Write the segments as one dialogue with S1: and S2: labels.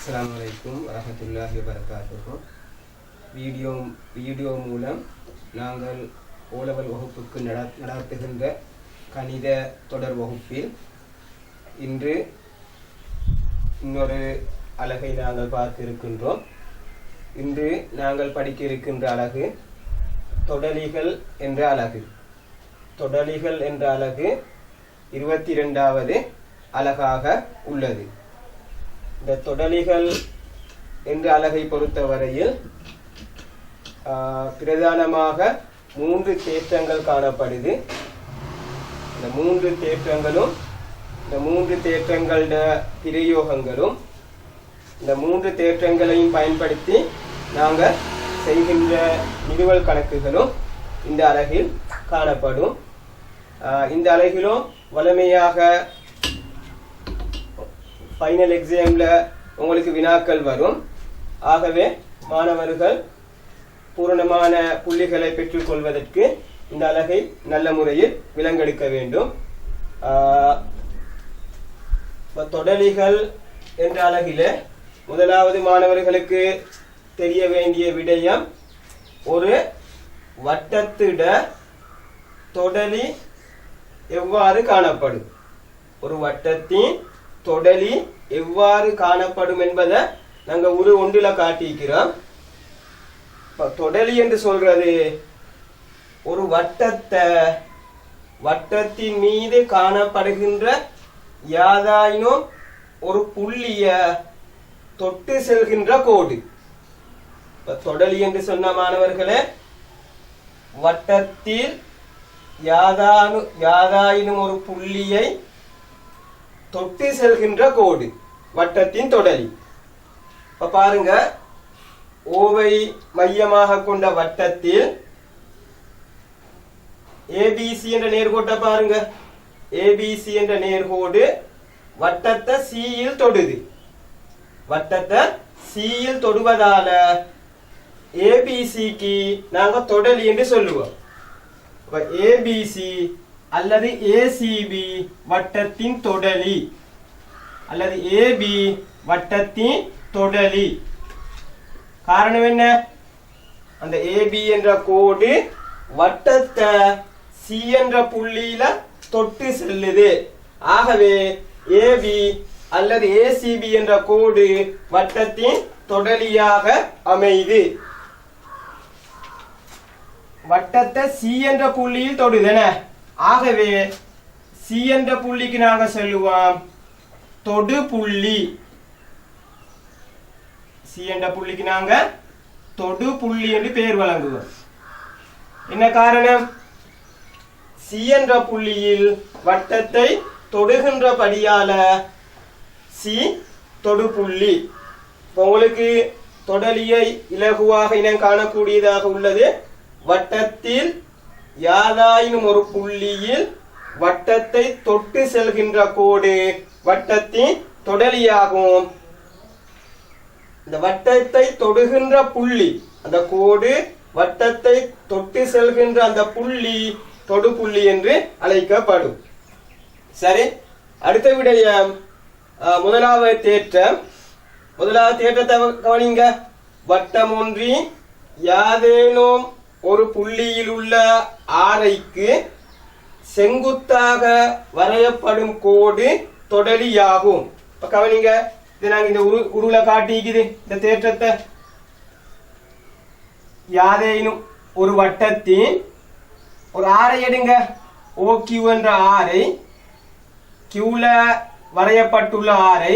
S1: அஸ்ஸலாமு அலைக்கும் வரஹ்மத்துல்லாஹி வபரகாத்துஹு. வீடியோ மூலம் நாங்கள் ஓலவல் வகுப்புக்கு நடாத்துகின்ற கணித தொடர் வகுப்பில் இன்று இன்னொரு அலகை நாங்கள் பார்க்க இருக்கின்றோம். இன்று நாங்கள் படிக்க இருக்கின்ற அலகு தொடலிகள் என்ற அலகு. தொடலிகள் என்ற அலகு 22வது அலகாக உள்ளது. இந்த தொடலிகள் என்ற அலகை பொறுத்தவரையில் பிரதானமாக 3 தேற்றங்கள் காணப்படுது. இந்த 3 தேற்றங்களும் இந்த 3 தேற்றங்களோட பிரயோகங்களும் இந்த 3 தேற்றங்களையும் பயன்படுத்தி நாங்கள் செய்கின்ற நிறுவல் கணக்குகளும் இந்த அலகில் காணப்படும். இந்த அலகிலும் வலிமையாக ஃபைனல் எக்ஸாம்ல உங்களுக்கு வினாக்கள் வரும். ஆகவே மாணவர்கள் பூரணமான புள்ளிகளை பெற்றுக்கொள்வதற்கு இந்த அலகை நல்ல முறையில் விலங்கெடுக்க வேண்டும். தொடலிகள் என்ற அலகிலே முதலாவது மாணவர்களுக்கு தெரிய வேண்டிய விடயம், ஒரு வட்டத்திட தொடலி எவ்வாறு காணப்படும், ஒரு வட்டத்தின் தொடலி எவ்வாறு காணப்படும் என்பதை நாங்கள் ஒன்றில காட்டிக்கிறோம். தொடலி என்று சொல்றது ஒரு வட்டத்தின் மீது காணப்படுகின்ற யாதாயினும் ஒரு புள்ளிய தொட்டு செல்கின்ற கோடு. தொடலி என்று சொன்ன மாணவர்களே, வட்டத்தில் யாதாயினும் ஒரு புள்ளியை தொட்டு செல்கின்ற கோடு வட்டத்தின் தொடலி. இப்ப பாருங்க, ஓவை மையமாக கொண்ட வட்டத்தில் ஏபிசி என்ற நேர்கோட்டை பாருங்க. ஏபிசி என்ற நேர்கோடு வட்டத்தை சியில் தொடுது. வட்டத்தை சியில் தொடுவதால ஏபிசிக்கு நாங்க தொடலி என்று சொல்லுவோம். ஏபிசி அல்லது ஏசிபி வட்டத்தின் தொடலி, அல்லது ஏபி வட்டத்தின் தொடலி. காரணம் என்ன? அந்த ஏபி என்ற கோடு வட்டத்தை சி என்ற புள்ளியில தொட்டு செல்லுது. ஆகவே ஏபி அல்லது ஏசிபி என்ற கோடு வட்டத்தின் தொடலியாக அமைது. வட்டத்தை சி என்ற புள்ளியில் தொடுதன. ஆகவே சி என்ற புள்ளிக்கு நாங்க சொல்லுவோம் தொடு புள்ளி. சி என்ற புள்ளிக்கு நாங்க தொடு புள்ளி என்று பெயர் வழங்குவோம். என்ன காரணம்? சி என்ற புள்ளியில் வட்டத்தை தொடுகின்றபடியால சி தொடு புள்ளி. உங்களுக்கு தொடலியை இலகுவாக இனம் காணக்கூடியதாக உள்ளது. வட்டத்தில் யாதாயினும் ஒரு புள்ளியில் வட்டத்தை தொட்டு செல்கின்ற கோடு வட்டத்தின் தொடலியாகும். இந்த வட்டத்தை தொடுகின்ற புள்ளி, அந்த கோடு வட்டத்தை தொட்டு செல்கின்ற அந்த புள்ளி தொடு புள்ளி என்று அழைக்கப்படும். சரி, அடுத்த விடயம் முதலாவது தேற்றத்தை கவனிங்க. வட்டம் ஒன்றின் யாதேனும் ஒரு புள்ளியில் உள்ள ஆரைக்கு செங்குத்தாக வரையப்படும் கோடு தொடலியாகும். இப்ப கவனிங்க, இது நாங்க இந்த உருளை காட்டிக்குது. இந்த தேற்றத்தை யாதேனும் ஒரு வட்டத்தின் ஒரு ஆரை எடுங்க. OQ என்ற ஆரை, கியூல வரையப்பட்டுள்ள ஆரை,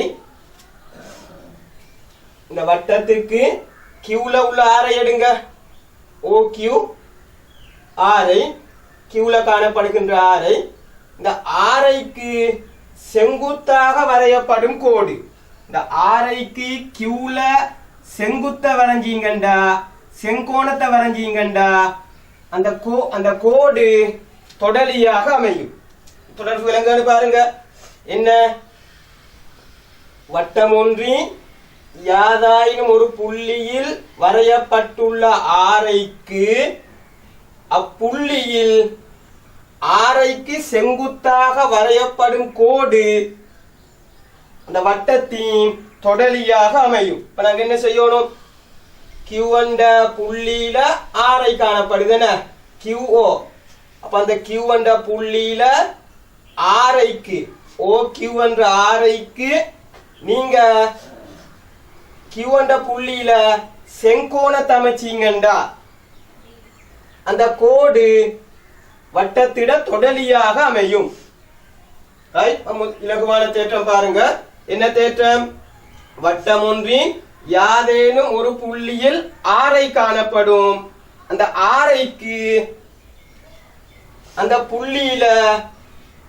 S1: இந்த வட்டத்திற்கு கியூல உள்ள ஆரை எடுங்க. OQ ஆரை, கியூல காணப்படுகின்ற ஆரை, இந்த ஆரைக்கு செங்குத்தாக வரையப்படும் கோடு. இந்த ஆரைக்கு கியூல செங்குத்த வரைஞ்சீங்கண்டா, செங்கோணத்தை வரைஞ்சீங்கண்டா, அந்த கோடு தொடலியாக அமையும். தொடர்பு விளங்கு பாருங்க. என்ன? வட்டம் ஒன்றின் யாதாயினும் ஒரு புள்ளியில் வரையப்பட்டுள்ள ஆரைக்கு அப்புள்ளியில் ஆரைக்கு செங்குத்தாக வரையப்படும் கோடு அந்த வட்டத்தின் தொடலியாக அமையும். இப்ப நாங்க என்ன செய்யணும்? Q என்ற புள்ளியில ஆரை காணப்படுதுன QO. அப்ப அந்த Q என்ற புள்ளியில ஆரைக்கு OQ என்ற ஆரைக்கு நீங்க Q என்ற புள்ளியில செங்கோணத்தை அமைச்சீங்கண்டா அந்த கோடு வட்டத்திட தொடலியாக அமையும். இலகுவான தேற்றம் பாருங்க. என்ன தேற்றம்? வட்டம் ஒன்றின் யாதேனும் ஒரு புள்ளியில் ஆரை காணப்படும். அந்த ஆரைக்கு அந்த புள்ளியில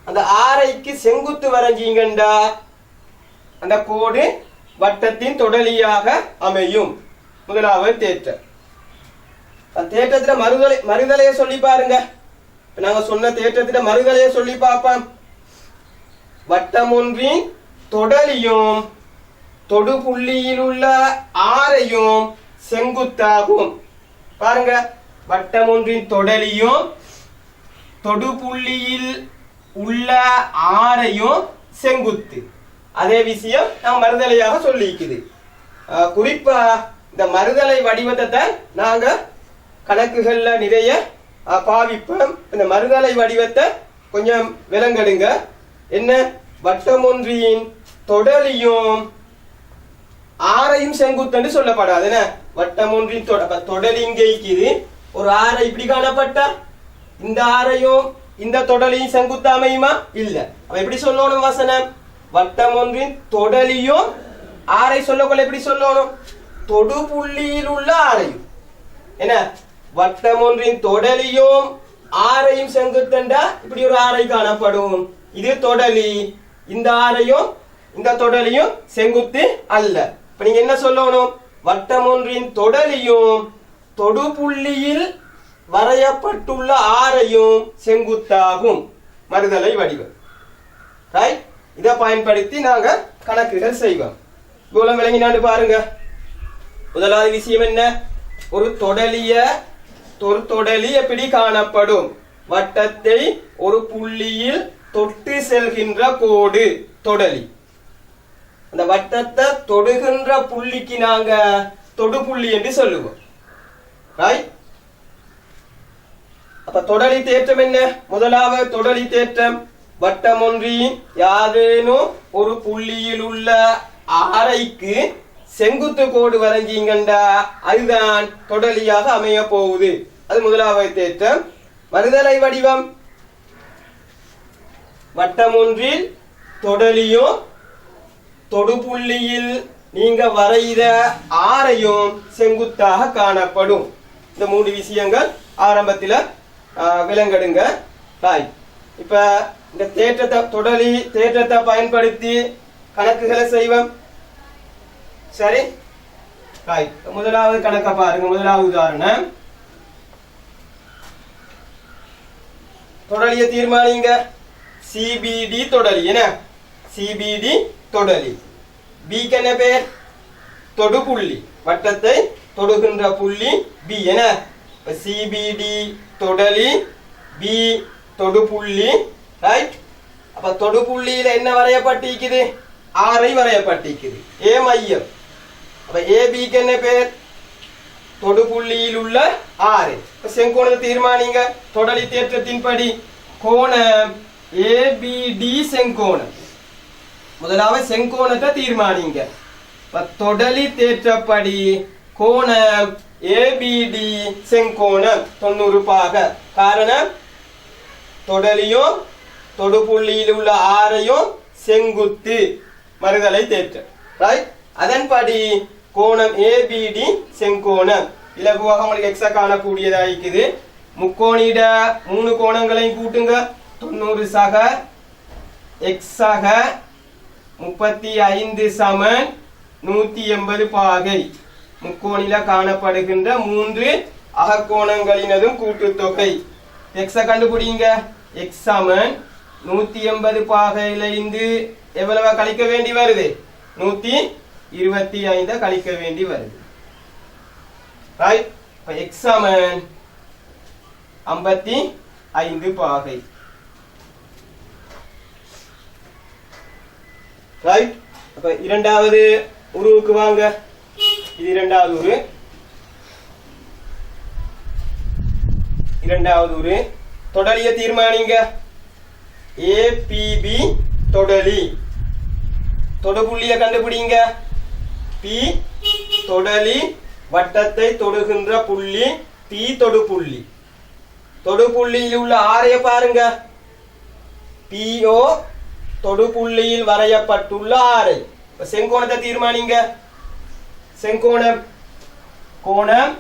S1: அந்த ஆரைக்கு செங்குத்து வரைஞ்சீங்கண்டா அந்த கோடு வட்டத்தின் தொடலியாக அமையும். முதலாவது தேற்றம். தேற்றத்துல மறுதலைய சொல்லி பாருங்க. நாங்க சொன்ன தேற்றத்துல மறுதலைய சொல்லி பார்ப்போம். வட்டம் ஒன்றின் தொடலியும் தொடு புள்ளியில் உள்ள ஆரையும் செங்குத்தாகும். பாருங்க, வட்டம் ஒன்றின் தொடலியும் தொடு புள்ளியில் உள்ள ஆரையும் செங்குத்து. அதே விஷயம் நாம் மறுதலையாக சொல்லிக்குது. குறிப்பா இந்த மறுதலை வடிவத்தை நாங்க கணக்குகள்ல நிறைய பாவிப்போம். இந்த மறுதலை வடிவத்தை கொஞ்சம் விளங்கெடுங்க. என்ன? வட்டம் ஒன்றின் தொடலியும் ஆரையும் செங்குத்து சொல்லப்படாது. என்ன? வட்டம் ஒன்றின் தொடலி இங்கே இருக்குது. ஒரு ஆரை இப்படி காணப்பட்டா இந்த ஆரையும் இந்த தொடலியும் செங்குத்து அமையுமா? இல்ல. அவ எப்படி சொல்லணும் வசனம்? வட்டம் ஒன்றின் தொடலியும் ஆரை சொல்லக்கொள்ள எப்படி சொல்லணும்? தொடு புள்ளியில் உள்ள ஆரையும். என்ன? வட்டம் ஒன்றின் தொடலியும் ஆரையும் செங்குத்தண்டா இப்படி ஒரு ஆரை காணப்படும். இது தொடலி. இந்த ஆரையும் இந்த தொடலியும் செங்குத்து அல்ல. இப்ப நீங்க என்ன சொல்லணும்? வட்டம் ஒன்றின் தொடலியும் தொடு புள்ளியில் வரையப்பட்டுள்ள ஆரையும் செங்குத்தாகும். மறுதலை வடிவம். ரைட்? இதை பயன்படுத்தி நாங்க கணக்குகள் செய்வோம். கோலம் விளங்கினாண்டு பாருங்க. முதலாவது விஷயம் என்ன? ஒரு தொடலி எப்படி காணப்படும்? வட்டத்தை ஒரு புள்ளியில் தொட்டு செல்கின்ற கோடு தொடலி. அந்த வட்டத்தை தொடுகின்ற புள்ளிக்கு நாங்க தொடு புள்ளி என்று சொல்லுவோம். ரைட்? அப்ப தொடலி தேற்றம் என்ன? முதலாவது தொடலி தேற்றம், வட்டம் ஒன்றின் யாதேனும் ஒரு புள்ளியில் உள்ள ஆரைக்கு செங்குத்து கோடு வரைஞ்சீங்கண்டா அதுதான் தொடலியாக அமைய போகுது. அது முதலாவது தேற்றம். மறுதலை வடிவம், வட்டம் ஒன்றில் தொடலியும் தொடு புள்ளியில் நீங்க வரைகிற ஆரையும் செங்குத்தாக காணப்படும். இந்த மூன்று விஷயங்கள் ஆரம்பத்தில் விளங்கெடுங்க. இப்ப இந்த தேற்றத்தை பயன்படுத்தி கணக்குகளை செய்வோம். சரி, முதலாவது கணக்க பாருங்க. முதலாவது உதாரணம், தொடலிய தீர்மானிங்க. சிபிடி தொடலி. என்ன? சிபிடி தொடலி. பிக்கு என்ன பேர்? தொடு புள்ளி. வட்டத்தை தொடுகின்ற புள்ளி பி. என்ன? சிபிடி தொடலி, பி தொடு புள்ளி. ரைட்? அப்ப தொடு புள்ளியில என்ன வரையப்பட்டிருக்குது? ஆரை வரையப்பட்டிருக்குது. ஏ மையம். அப்ப ஏபிக்கு என்ன பேர்? தொடு புள்ளியில் உள்ள ஆரை. செங்கோணத்தை தீர்மானிங்க. தொடலி தேற்றத்தின்படி கோணம் ஏபிடி செங்கோணம். முதலாவது செங்கோணத்தை தீர்மானிங்க. தொடலி தேற்றப்படி கோணம் ஏபிடி செங்கோணம் 90 பாக. காரணம் தொடலியும் தொடு புள்ளியில் உள்ள ஆரையும் செங்குத்து. மறுதலை தேற்றம். ரைட்? அதன்படி கோணம் ஏபிடி செங்கோணம். இலகுவாக உங்களுக்கு எக்ஸா காணக்கூடியதாயிருக்குது. முக்கோணிட 3 கோணங்களையும் கூட்டுங்க. 90 சக எக்ஸ் சக 35 சமன் 180 பாகை. முக்கோணில காணப்படுகின்ற 3 அகக்கோணங்களினதும் கூட்டுத்தொகை. எக்ஸ கண்டுபிடிங்க. எக்ஸ் சமன் 180 பாகையில இருந்து எவ்வளவு கழிக்க வேண்டி வருது? 125 கழிக்க வேண்டி வருது. ரைட்? இப்ப எக்ஸ் சமன் 55 பாகை. ரைட்? அப்ப இரண்டாவது உருவுக்கு வாங்க. இது இரண்டாவது உரு. இரண்டாவது உரு. தொடலிய தீர்மானிங்க. ஏபிபி தொடலி. தொடுபுள்ளிய கண்டுபிடிங்க. பி தொடலி வட்டத்தை தொடுகின்ற புள்ளி பி தொடுபுள்ளி. தொடுபுள்ளியில் உள்ள ஆரைய பாருங்க. பிஓ தொடுபுள்ளியில் வரையப்பட்டுள்ள ஆரை. செங்கோணத்தை தீர்மானிங்க. செங்கோணம் கோணம்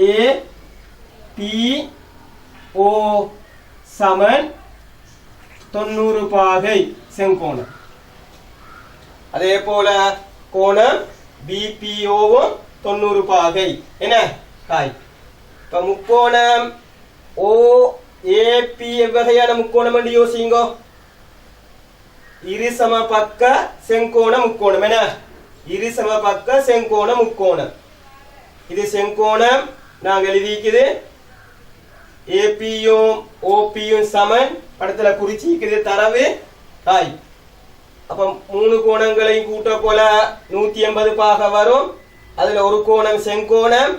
S1: ஏ பி ஓ சமன் 90 பாகை செங்கோணம். அதே போல கோணம் பிபிஓவும் 90 பாகை. என்ன காய்? இப்ப முக்கோணம் OAP எவ்வகையான முக்கோணம் என்று யோசிங்கோ. இருசம பக்க செங்கோண முக்கோணம். என்ன? இருசம பக்க செங்கோண முக்கோணம். இது செங்கோணம் நாங்க எழுதிக்குது. ஏபியும் ஓபியும் சமன். படத்துல குறிச்சிக்குது தரவு தாய். அப்ப 3 கோணங்களையும் கூட்ட போல 180 பாக வரும். அதுல ஒரு கோணம் செங்கோணம்.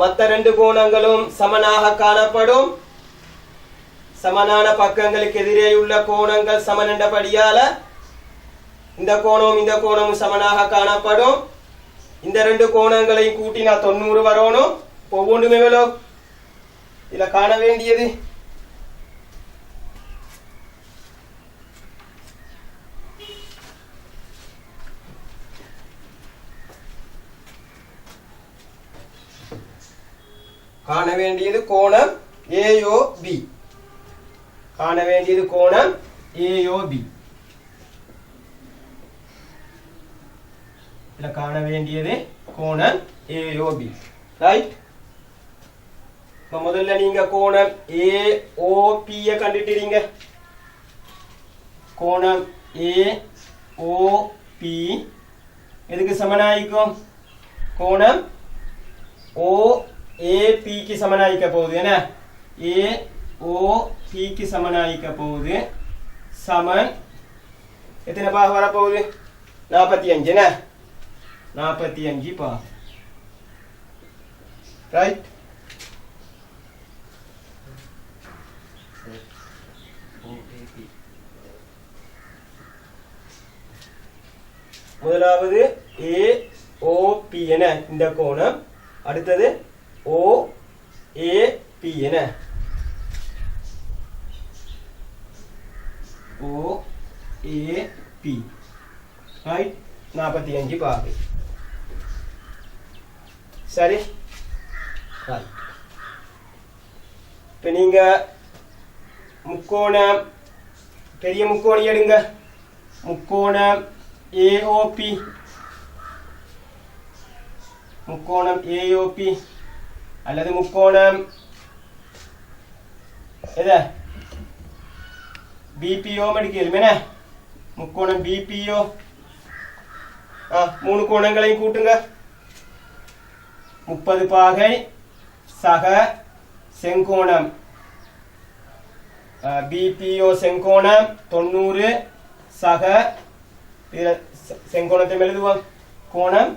S1: மற்ற 2 கோணங்களும் சமனாக காணப்படும். சமனான பக்கங்களுக்கு எதிரே உள்ள கோணங்கள் சமன் என்றபடியால இந்த கோணமும் சமனாக காணப்படும். இந்த 2 கோணங்களையும் கூட்டினா 90 வரணும். ஒவ்வொன்றும் எவ்வளோ இதுல காண வேண்டியது? காண வேண்டியது கோணம் AOB. காண வேண்டியது கோணம் AOB. இதுல காண வேண்டியது கோணம் AOB. ரைட்? முதல்ல நீங்க கோணம் AOP கண்டுட்டீங்க. கோணம் AOP எதுக்கு சமனாயிக்கும்? கோணம் OAP க்கு சமனாயிக்க போகுது. என்ன? AOP க்கு சமனாயிக்க போகுது. சமன் எத்தனை பாக வர போகுது? 45. என்ன? 45 பாக. ரைட்? முதலாவது AOP என இந்த கோணம். அடுத்தது OAP என OAP. ரைட்? 45 பாகை. சரி. ரைட். இப்ப நீங்க முக்கோணம் பெரிய முக்கோணம் எடுங்க. முக்கோணம் AOP. முக்கோணம் AOP அல்லது முக்கோணம் எது BPO எடுக்கலாம். என்ன? முக்கோணம் BPO. 3 கோணங்களையும் கூட்டுங்க. 30 பாகை சக செங்கோணம் BPO செங்கோணம் 90 சக செங்கோணத்தை எழுதுவோம். கோணம்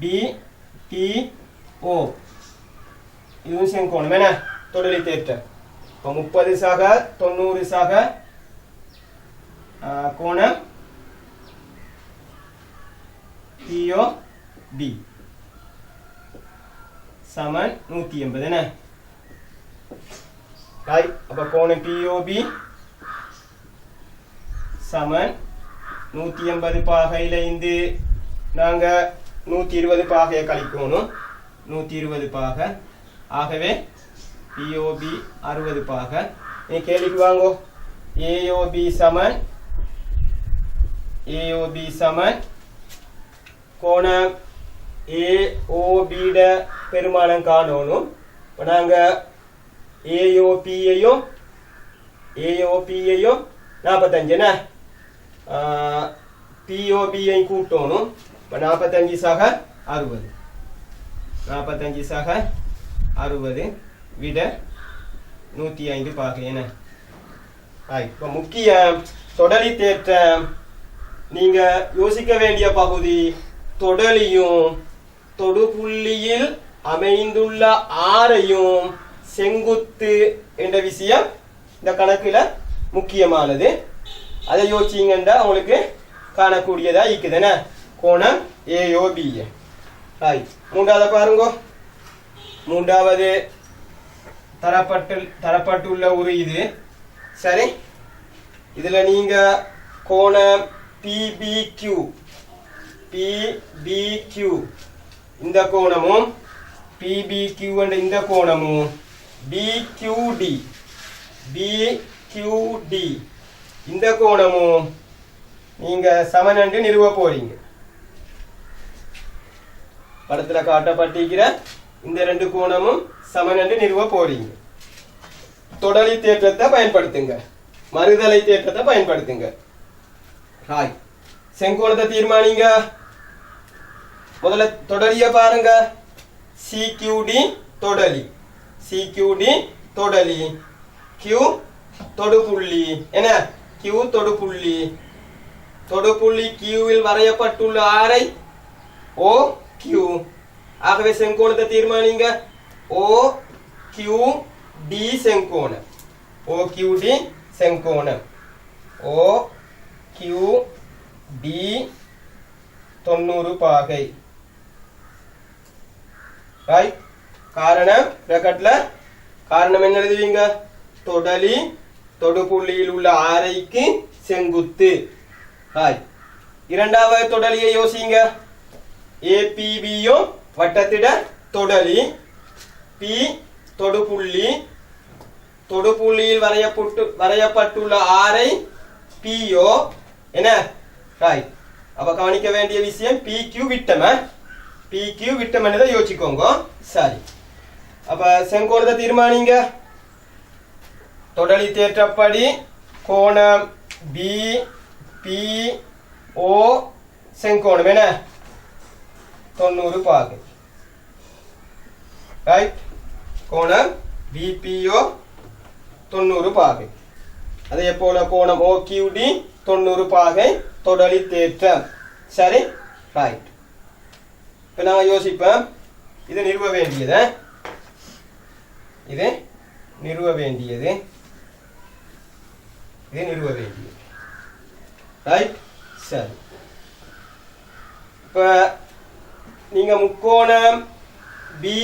S1: BPO. இதுவும் செங்கோணம். என்ன? தொடலி தேற்றம். 30 சக 90 சக கோணம் POB சமன் 180. என்ன? அப்ப கோணம் POB சமன் 180 பாகையில இருந்து நாங்க 120 பாகையை கழிக்கணும். 120 பாகை. ஆகவே POB 60 பாகை. நீ கேள்விக்கு வாங்கோ. AOB சமன் கோணம் AOB பெருமானம் காணணும். நாங்க AOP யையும் 45. என்ன? POB யையும் கூட்டணும். 45 சக 60. 45 சக 60 விட 105 பாகை. என்ன? இப்ப முக்கிய தொடலி தேற்றம் நீங்க யோசிக்க வேண்டிய பகுதி தொடலியும் தொடுபுள்ளியில் அமைந்துள்ள ஆரையும் செங்குத்து என்ற விஷயம் இந்த கணக்குல முக்கியமானது. அதை யோசிச்சீங்கன்னா உங்களுக்கு காணக்கூடியதா இருக்குதுன கோணம் ஏஓபி. மூன்றாவது பாருங்க. மூன்றாவது தரப்பட்டுள்ள ஒரு இது சரி. இதுல நீங்க கோணம் பிபிக்யூ இந்த கோணமும் பிபிக்யூ என்ற இந்த கோணமும் பிக்யூடி இந்த கோணமும் நீங்க சமன் என்று நிறுவ போறீங்க. படத்துல காட்டப்பட்டிருக்கிற இந்த ரெண்டு கோணமும் சமன் என்று நிறுவ போறீங்க. தொடலி தேற்றத்தை பயன்படுத்துங்க, மறுதலை தேற்றத்தை பயன்படுத்துங்க. செங்கோணத்தை தீர்மானிங்க. முதல்ல தொடலிய பாருங்க. சிக்யூடி தொடலி, சிக்யூடி தொடலி, கியூ தொடுபுள்ளி, என்ன கியூ தொடுபுள்ளி, தொடுபுள்ளி கியூவில் வரையப்பட்டுள்ள ஆரை ஓ கியூ. ஆகவே செங்கோணத்தை தீர்மானிங்க. ஓ கியூ டி செங்கோணம், ஓ கியூ டி செங்கோணம், ஓ கியூ டி 90 பாகை. காரணம் பிராக்கெட்ல காரணம் என்ன எழுதுவீங்க? தொடலி தொடுபுள்ளியில் உள்ள ஆரைக்கு செங்குத்து. இரண்டாவது தொடலியை யோசிங்க. ஏபிபியும் வட்டத்திட தொடலி, பி தொடுபுள்ளி, தொடுபுள்ளியில் வரையப்பட்டுள்ள ஆரை பியோ என்ன. அப்ப கவனிக்க வேண்டிய விஷயம் பிக்யூ விட்டம், பிக்யூ விட்டம் என்னதை யோசிக்கோங்க. சரி, அப்ப செங்கோணத்தை தீர்மானிங்க. தொடலி தேற்றப்படி கோணம் பி பி ஓ செங்கோணம் என்ன 90 பாகை. கோணம் பிபிஓ 90 பாகை. அதே போல கோணம் ஓகியூடி 90 பாகை தொடலி தேற்றம். சரி, ரைட். இப்ப நான் யோசிப்பேன், இது நிறுவ வேண்டியது, இது நிறுவ வேண்டியது, இது நிறுவ வேண்டியது. ரைட், சரி. இப்ப நீங்க முக்கோணம் பி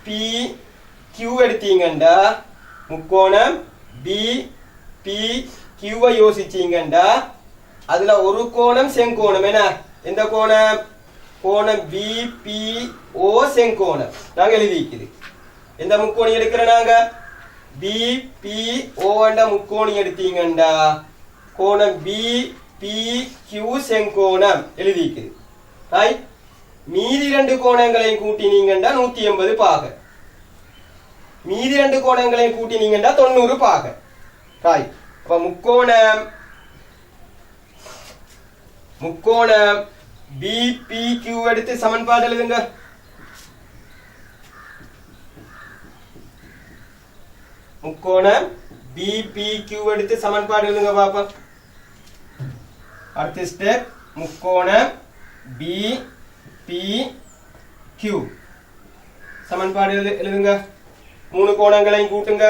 S1: பி கியூ எடுத்தீங்கண்டா, முக்கோணம் பி பி கியூவை யோசிச்சீங்கண்டா அதுல ஒரு கோணம் செங்கோணம் என்ன. எந்த கோணம்? கோணம் பி பி ஓ செங்கோணம் நாங்க எழுதிக்குது. எந்த முக்கோணி எடுக்கிற நாங்க? பி பி ஓ என்ற முக்கோணி எடுத்தீங்கண்டா கோணம் பி பி கியூ செங்கோணம் எழுதிக்குது. மீதி ரெண்டு கோணங்களையும் கூட்டினீங்கண்டா 180 பாகை. மீதி ரெண்டு கோணங்களையும் கூட்டினீங்கண்டா 90 பாகை. அப்ப முக்கோணம் முக்கோணம் BPQ எடுத்து சமன்பாடு எழுதுங்க. முக்கோணம் BPQ எடுத்து சமன்பாடு எழுதுங்க பாப்பா. அடுத்த ஸ்டெப் முக்கோணம் BPQ சமன்பாடு எழுதுங்க. மூணு கோணங்களையும் கூட்டுங்க.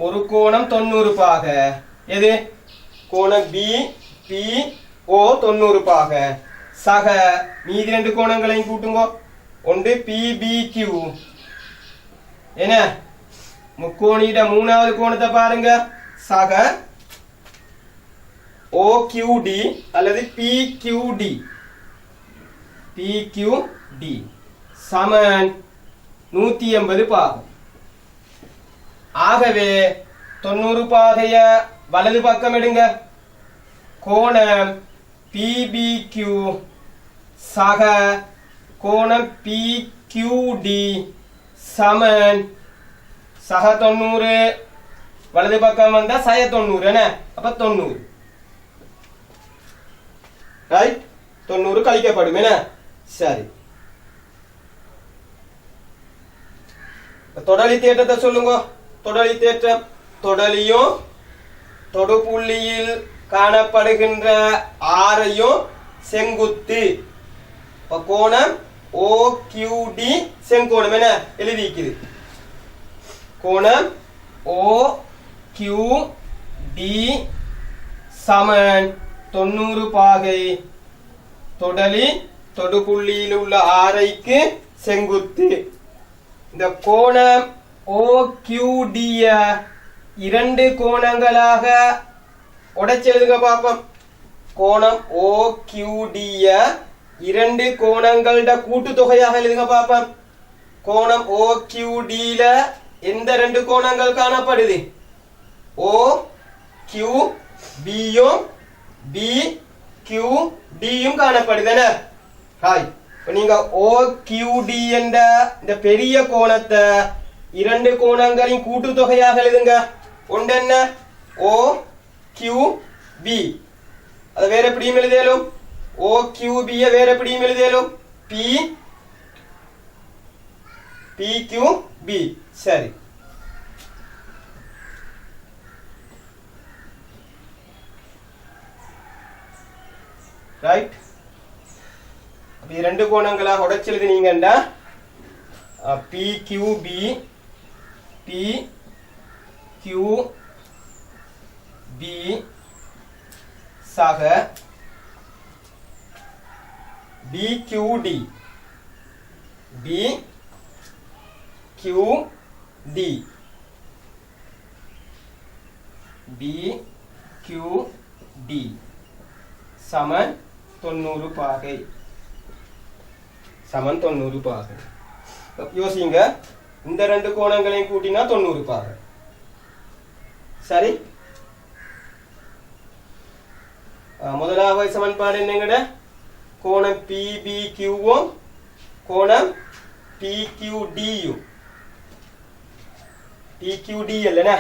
S1: ஒரு கோணம் 90 பாகை. எது? கோணம் BPO 90 பாகை. சக மீதி ரெண்டு கோணங்களையும் கூட்டுங்க. ஒன்று PBQ. என்ன? முக்கோணியிட மூணாவது கோணத்தை பாருங்க. சக OQD அல்லது PQD. PQD சமன் 180 பாகை. ஆகவே 90 பாகைய வலது பக்கம் எடுங்க. கோணம் PBQ சக கோணம் PQD சமன் சக 90 வலது பக்கம் வந்தா சய 90 என்ன? அப்ப 90. ரைட்? 90 கழிக்கப்படும் என்ன? சரி. தொடலி தேற்றத்தை சொல்லுங்க. தொடலி தேற்றம். தொடலியும் தொடுபுள்ளியில் காணப்படுகின்ற ஆரையும் செங்குத்து. அப்ப கோணம் OQD செங்கோணம் என எழுதிக்குது. கோணம் OQD சமன் 90 பாகை தொடலி தொடுபுள்ளியில் உள்ள ஆரைக்கு செங்குத்து. இந்த கோணம் OQD இரண்டு கோணங்களாக உடைச்சு எழுதுங்க பாப்போம். கோணம் OQD இரண்டு கோணங்களோட கூட்டுத்தொகையாக எழுதுங்க பாப்போம். கோணம் OQD எந்த ரெண்டு கோணங்கள் காணப்படுது? OQB யும் BQD யும் காணப்படுதுன. ஹாய், இப்போ நீங்க OQD என்ற இந்த பெரிய கோணத்தை இரண்டு கோணங்களின் கூட்டுத்தொகையாக எழுதுங்க. ஒன்று என்ன? OQB. அது வேற எப்படியும் எழுதலும். OQB வேற எப்படியும் எழுதலும். PQB. சரி, ரைட். அப்படி ரெண்டு கோணங்களாக உடைச்சு எழுதினீங்கன்னா PQB சக BQD சமன் 90 பாகை. சமன் 90 பாகை. யோசிங்க, இந்த ரெண்டு கோணங்களையும் கூட்டினா 90 பாகை. சரி, முதலாவது சமன்பாடு என்னங்கட? கோணம் PBQவும் கோணம் PQDயும். PQD இல்லைன்னா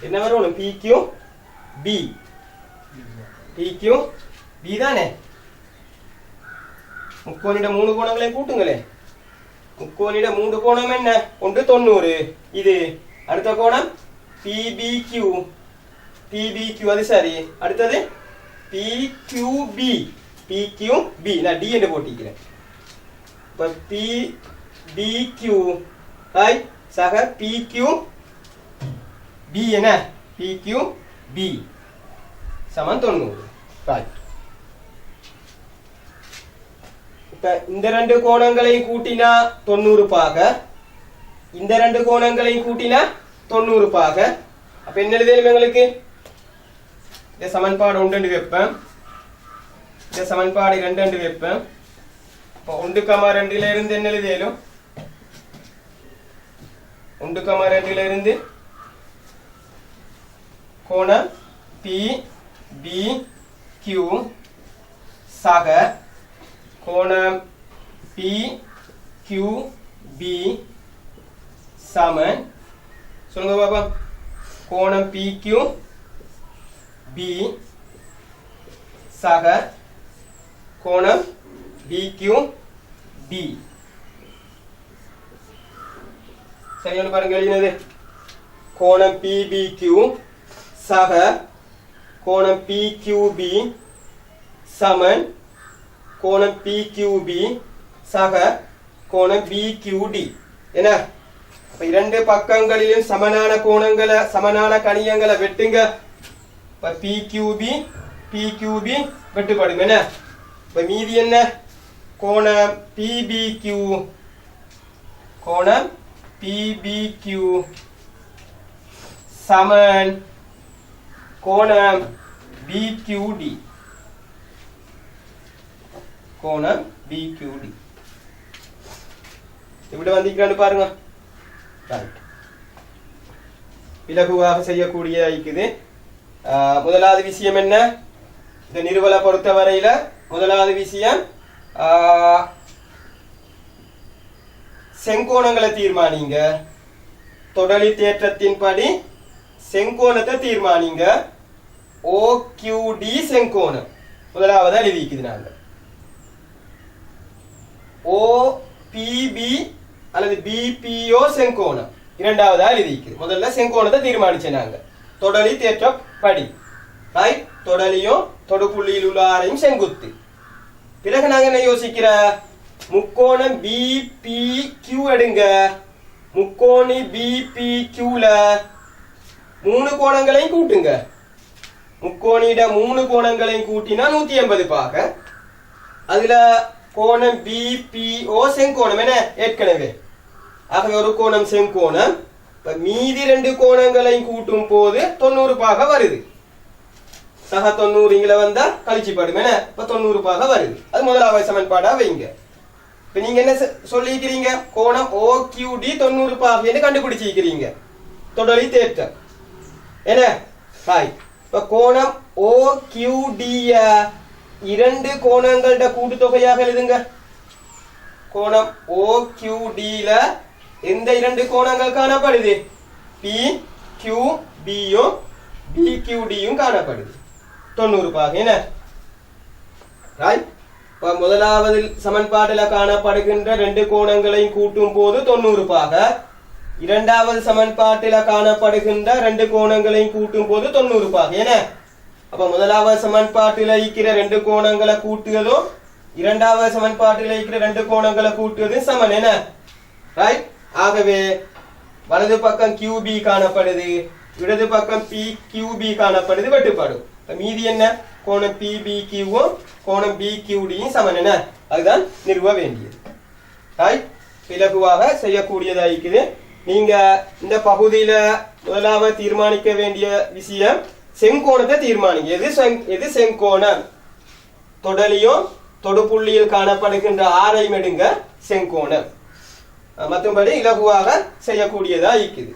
S1: என்ன வரும்? PQB தானே. முக்கோணிட மூணு கோணங்களையும் கூட்டுங்களே. முக்கோணிட மூன்று கோணம் என்ன? ஒன்று 90. இது அடுத்த கோணம் PBQ. அது சரி. அடுத்தது PQB. நான் D என்று போட்டிக்கிறேன். இப்ப PBQ சக PQB என்ன? PQB சமன் 90. ரைட். இப்ப இந்த ரெண்டு கோணங்களையும் கூட்டினா 90 பாகை. இந்த ரெண்டு கோணங்களையும் கூட்டினா 90 பாகை. அப்ப என்ன எழுதணும் எங்களுக்கு? இந்த சமன்பாடு 1 வைப்பேன். இந்த சமன்பாடு 2 வைப்பேன். இப்போ 1,2 இருந்து என்ன எழுதலும்? 1,2 இருந்து கோணம் PBQ சக கோணம் PQB சமன் சொல்லுங்க பாப்பா. கோணம் PQB சக கோணம் BQD. சரியான பாருங்க எழுதினது. கோணம் PBQ சக கோணம் PQB சமன் கோணம் PQB சக கோணம் BQD. என்ன? அப்ப இரண்டு பக்கங்களிலும் சமனான கோணங்களை சமனான கணியங்களை வெட்டுங்க. இப்ப PQB வெட்டுப்படும். என்ன? இப்ப மீதி என்ன? கோணம் PBQ சமன் கோணம் BQD. கோணம் BQD இப்படி வந்திருக்கான்னு பாருங்க. இலகுவாக செய்யக்கூடிய இருக்குது. முதலாவது விஷயம் என்ன? இந்த நிறுவலை பொறுத்த வரையில முதலாவது விஷயம் செங்கோணங்களை தீர்மானிங்க. தொடலி தேற்றத்தின்படி செங்கோணத்தை தீர்மானிங்க. OQD செங்கோணம் முதலாவது எழுதிக்குது. நாங்க OPB அல்லது BPO செங்கோணம் இரண்டாவதா எழுதிக்குது. முதல்ல செங்கோணத்தை தீர்மானிச்சேன் நாங்க தொடலி தேற்றப்படி. ரைட். தொடலியும் தொடுப்புள்ளியில் உள்ள ஆரையும் செங்குத்து. பிறகு நாங்க என்ன யோசிக்கிற முக்கோணம் BPQ எடுங்க. முக்கோணி BPQல 3 கோணங்களையும் கூட்டுங்க. முக்கோணிட 3 கோணங்களையும் கூட்டினா 180 பாக. அதுல கோணம் BPO செங்கோணம் என்ன ஏற்கனவே. ஆகவே ஒரு கோணம் செங்கோணம். இப்ப மீதி 2 கோணங்களையும் கூட்டும் போது 90 பாக வருது. சக 90 இங்க வந்தா கழிச்சு படும் என்ன. இப்ப 90 பாக வருது. அது முதலாவது சமன்பாடா வைங்க. இப்ப நீங்க என்ன சொல்லிக்கிறீங்க கோணம் OQD 90 பாகைன்னு கண்டுபிடிச்சிக்கிறீங்க தொடரி தேற்றம் என்ன ஹாய். இப்ப கோணம் OQD 2 கோணங்களோட கூட்டுத்தொகையாக எழுதுங்க. கோணம் OQD ல எந்த 2 கோணங்கள் காணப்படுது PQB யும் BQD யும் காணப்படுது 90 பாகை என்ன ரைட். இப்ப முதலாவது சமன்பாட்டில காணப்படுகின்ற 2 கோணங்களையும் கூட்டும் போது 90 பாக. இரண்டாவது சமன்பாட்டில காணப்படுகின்ற 2 கோணங்களையும் கூட்டும் போது 90 பாக என்ன. அப்ப முதலாவது சமன்பாட்டில இருக்கிற 2 கோணங்களை கூட்டுவதும் இரண்டாவது சமன்பாட்டில இருக்கிற 2 கோணங்களை கூட்டுவதும் சமன் என்ன ரைட். ஆகவே வலது பக்கம் QB காணப்படுது, இடது பக்கம் PQB காணப்படுது, வெட்டுப்படும். மீதி என்ன கோணம் PBQவும் கோணம் BQDயும் சமன் என்ன அதுதான் நிறுவ வேண்டியது ரைட். இலகுவாக செய்யக்கூடியதா இருக்குது. நீங்க இந்த பகுதியில முதலாவது தீர்மானிக்க வேண்டிய விஷயம் செங்கோணத்தை தீர்மானிங்க. எது செங்கோணம் தொடலியும் தொடுப்புள்ளியில் காணப்படுகின்ற ஆரையும் எடுங்க செங்கோணம். மற்றபடி இலகுவாக செய்யக்கூடியதா இருக்குது.